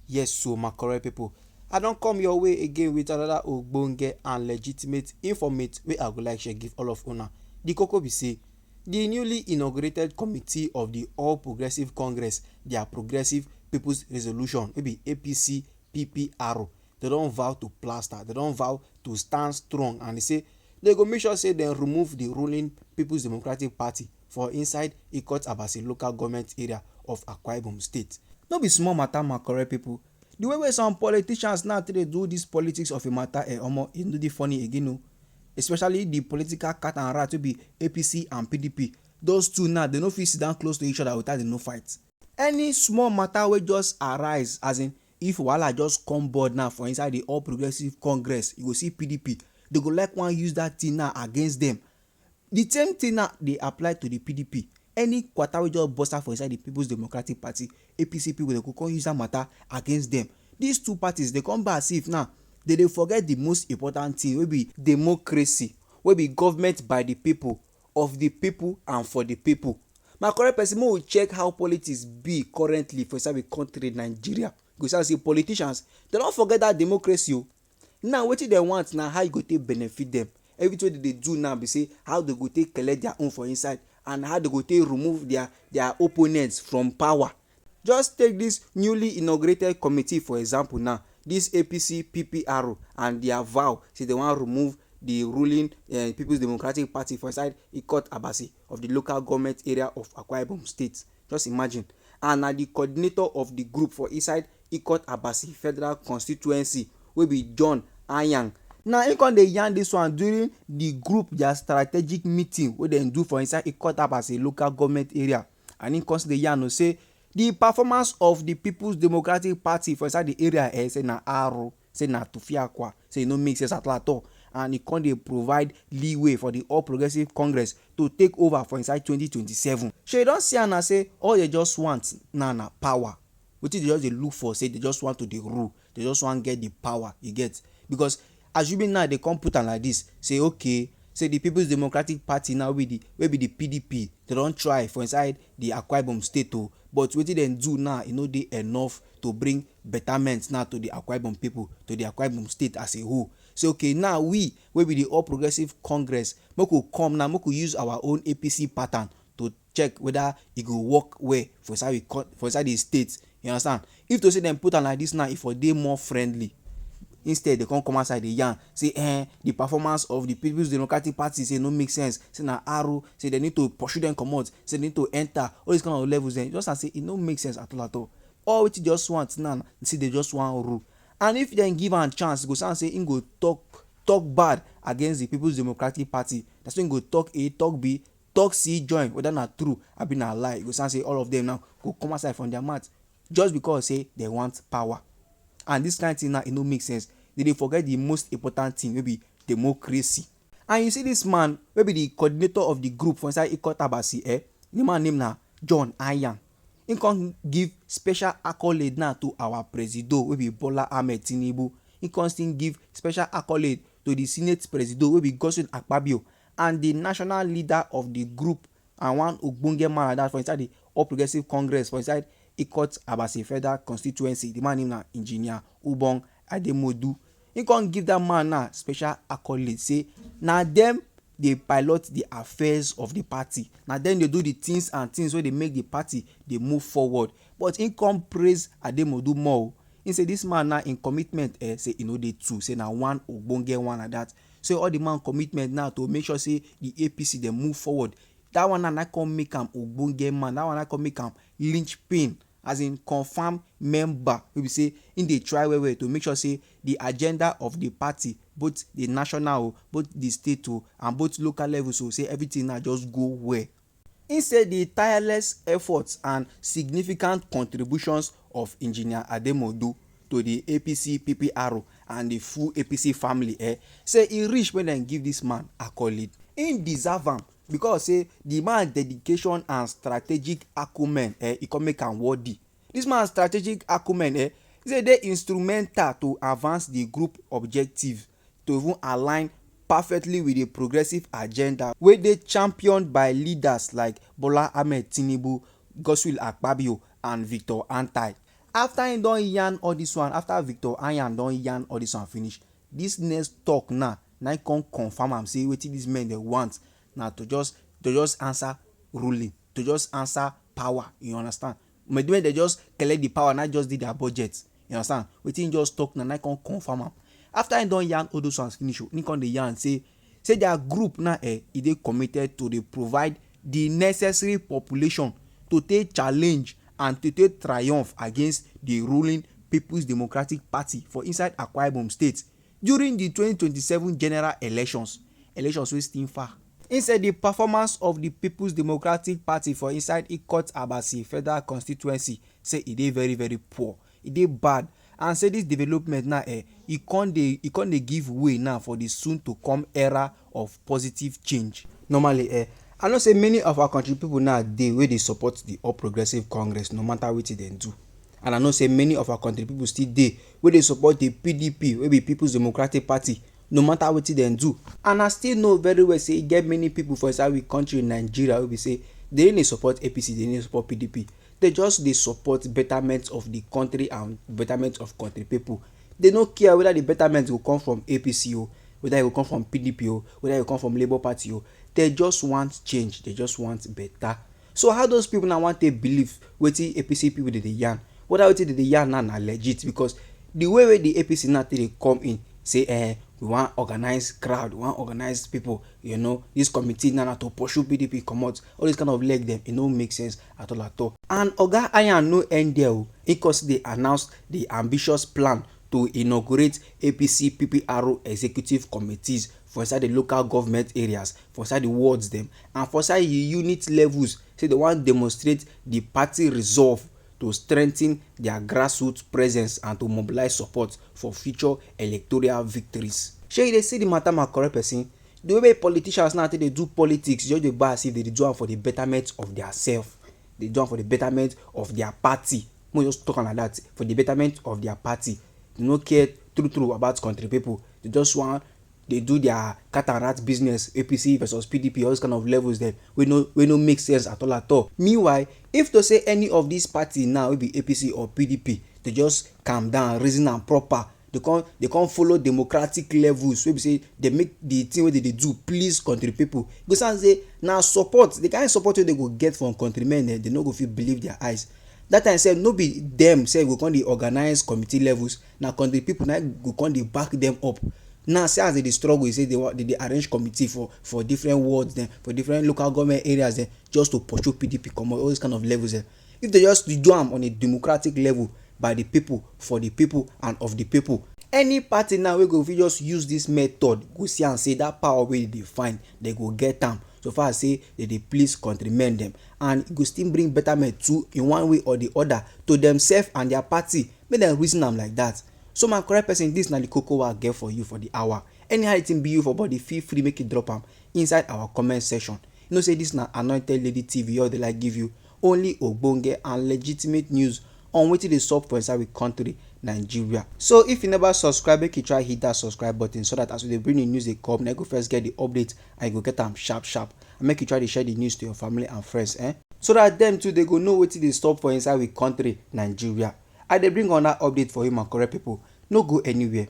Yes, so my correct people, I don't come your way again with another ogbonge and legitimate informate wey I go like share give all of una. The koko be say the newly inaugurated committee of the All Progressive Congress, their Progressive People's Resolution, wey be APC PPR, they don vow to plaster, they don vow to stand strong, and they say they go make sure say dem remove the ruling People's Democratic Party for inside Ikot Abasi local government area of Akwa Ibom State. No be small matter, my correct people. The way some politicians now dey do this politics of a matter, omo, e no dey funny again o. Especially the political cat and rat wey be APC and PDP. Those two now, they no fit sit down close to each other without dem no fight. Any small matter wey just arise, as in if wahala just come board now for inside the All Progressive Congress, you go see PDP, they go like wan use that thing now against them. The same thing now dey apply to the PDP. Any quarter wey just burst out for inside the People's Democratic Party, APC people, they go come use that matter against them. These two parties, they come back as if now they dey forget the most important thing wey be democracy, wey be government by the people, of the people and for the people. My correct person, make we check how politics be currently for inside the country Nigeria. You go see politicians, they don forget that democracy o. Now wetin dem want na how e go take benefit dem. Everything wey dem dey do now be say how dem go take collect their own for inside, and how dem go take remove their opponents from power. Just take this newly inaugurated committee for example now, this APC PPR and their vow say they wan remove the ruling People's Democratic Party for inside Ikot Abasi of the local government area of Akwa Ibom State. Just imagine. And na the coordinator of the group for inside Ikot Abasi Federal Constituency wey be John Anyang. Now he come dey yarn this one during the group their strategic meeting wey dem do for inside Ikot Abasi local government area, and he come dey yarn say the performance of the People's Democratic Party for inside the area say na aro, say na tufiakwa, say e no make sense at all, and e come dey provide leeway for the All Progressive Congress to take over for inside 2027. So you don see am na say all they just want now na power. Wetin they just dey look for, say they just want to dey rule, they just wan get the power, you get. Because assuming now they come put am like this, say okay, say the People's Democratic Party now wey be the PDP, they don try for inside the Akwa Ibom State o, but wetin dem do now e no dey enough to bring betterment now to the Akwa Ibom people, to the Akwa Ibom State as a whole. So okay, now we wey be the All Progressive Congress, make we come now, make we use our own APC pattern to check whether e go work well for inside the state. You understand? If to say dem put am like this now, e for dey more friendly. Instead they come outside dey yarn say the performance of the People's Democratic Party say no make sense, say na arrow, say they need to pursue them comot, say they need to enter all these kind of levels. Then just say e no make sense at all. All wetin just want now, see they just wan rule. And if dem give am chance, go sound say im go talk bad against the People's Democratic Party. That's when im go talk A, talk B, talk C, join, whether na true abi na lie. Go sound say all of them now go come outside from their mouth just because say they want power. And this kind of thing now, e no make sense. They dey forget the most important thing wey be democracy. And you see this man wey be the coordinator of the group for inside Ikot Abasi, the man name na John Anyang. He come give special accolade now to our presido wey be Bola Ahmed Tinubu. He come still give special accolade to the Senate presido wey be Godswill Akpabio, and the national leader of the group and one ogbonge man like that for inside the All Progressive Congress for inside Ikot Abasi Federal Constituency. The man name na Engineer Ubong Ademodu. He come give that man now special accolade, say na them dey pilot the affairs of the party, na them dey do the things wey dey make the party dey move forward. But he come praise Ademodu more. He say this man now in commitment, say e no dey two, say na one ogbonge one like that. So all the man commitment now to make sure say the APC dey move forward. That one now come make am ogbonge man. That one now come make am linchpin, as in confirm member wey be say in dey try well to make sure say the agenda of the party, both the national, both the state and both local levels, so say everything now just go well. Instead, the tireless efforts and significant contributions of Engineer Ademodu to the APC PPR and the full APC family, say e reach when dem give this man accolade. He deserve am, because say the man dedication and strategic acumen, e come make am worthy. This man strategic acumen, say dey instrumental to advance the group objective, to even align perfectly with the progressive agenda wey dey championed by leaders like Bola Ahmed Tinubu, Godswill Akpabio and Victor Antai. after him don yarn all this one, after Victor Anyan don yarn all this one finish, this next talk now na him come confirm am say wetin these men dey want na to just answer ruling, to just answer power, you understand. When they just collect the power, not just did their budget, you understand. Wetin him just talk na him come confirm am. After him don yarn all those ones finish, him come dey yarn say their group now e dey committed to dey provide the necessary population to take challenge and to take triumph against the ruling People's Democratic Party for inside Akwa Ibom State during the 2027 general elections wey still far. Im say the performance of the People's Democratic Party for inside Ikot Abasi federal constituency say e dey very very poor, e dey bad, and say this development now e con dey give way now for the soon to come era of positive change. Normally I know say many of our country people now dey wey dey support the All Progressive Congress no matter wetin dem do, and I know say many of our country people still dey wey dey support the PDP wey be People's Democratic Party no matter wetin dem do. And I still know very well say e get many people for inside we country Nigeria wey be say they no dey support APC, they no dey support PDP, they just dey support betterment of the country and betterment of country people. They no care whether the betterment go come from APC o, whether e go come from PDP o, whether e go come from Labour Party o. They just want change, they just want better. So how those people now want to believe wetin APC people dey yarn, whether wetin dey yarn now na legit? Because the way wey the APC now dey come in say we wan organize crowd, we wan organize people, you know, this committee now to pursue PDP comot, all this kind of leg dem, e no make sense at all at all. And Oga Anyan no end there o, because they announced the ambitious plan to inaugurate APC PPRO executive committees for inside the local government areas, for inside the wards them, and for inside the unit levels. Say they want demonstrate the party resolve to strengthen their grassroots presence and to mobilize support for future electoral victories. Shey you dey see the matter ma correct person? The way politicians now take dey do politics, just dey buy as if they dey do am for the betterment of their self, they do am for the betterment of their party. Mo just talk am like that, for the betterment of their party. They no care true about country people. They just want they do their cat and rat business, APC versus PDP, all those kind of levels there we no make sense at all. Meanwhile, if to say any of these party now will be APC or PDP, they just calm down, reason and proper, they can't follow democratic levels wey be say they make the thing wey they do please country people. Go sound say now support, the kind of support wey they go get from countrymen, they no go fit believe their eyes. That time say no be them say go come dey organize committee levels, na country people na go come dey back them up. Now say as they dey struggle, you say they arrange committee for different wards then, for different local government areas then, just to pursue PDP comot, all these kind of levels then. If they just do am on a democratic level, by the people, for the people, and of the people, any party now wey go fit just use this method go see and say that power wey they find, they go get am. So far as say they dey please countrymen them, and e go still bring betterment too in one way or the other to themselves and their party. Make them reason am like that. So my correct person, this na the cocoa I get for you for the hour. Anyhow it be you for body, feel free make it drop am inside our comment section. You know say this na Anointed Lady TV, all they like give you only ogbonge and legitimate news on wetin dey sup for inside we country Nigeria. So if you never subscribe, make you try hit that subscribe button so that as we dey bring the news dey come, na you go first get the update and you go get am sharp. And make you try to share the news to your family and friends, so that them too they go know wetin dey sup for inside we country Nigeria. I dey bring on that update for you my correct people. No go anywhere.